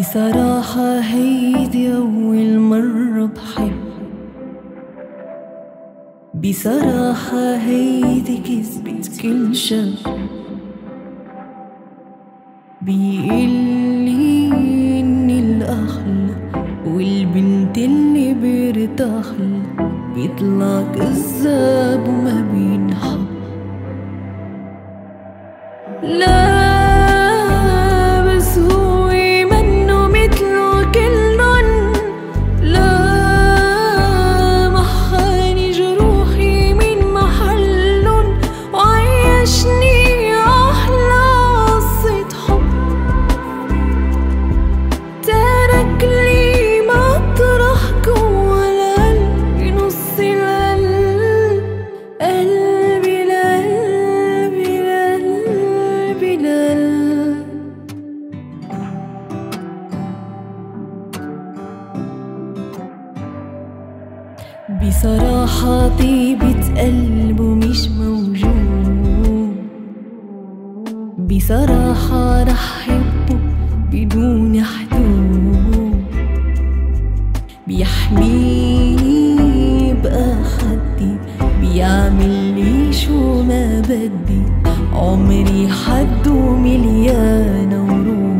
بصراحة هيدي أول مرة بحب، بصراحة هيدي كذبت كل شب. بيقلي إني الأخل والبنت اللي برتاحل، بيطلع كذاب وما بينحب. لا بصراحة طيبة قلبه مش موجود، بصراحة رح حبه بدون حدود. بيحميني بأخدي، بيعمل لي شو ما بدي، عمري حد ومليانة ورود.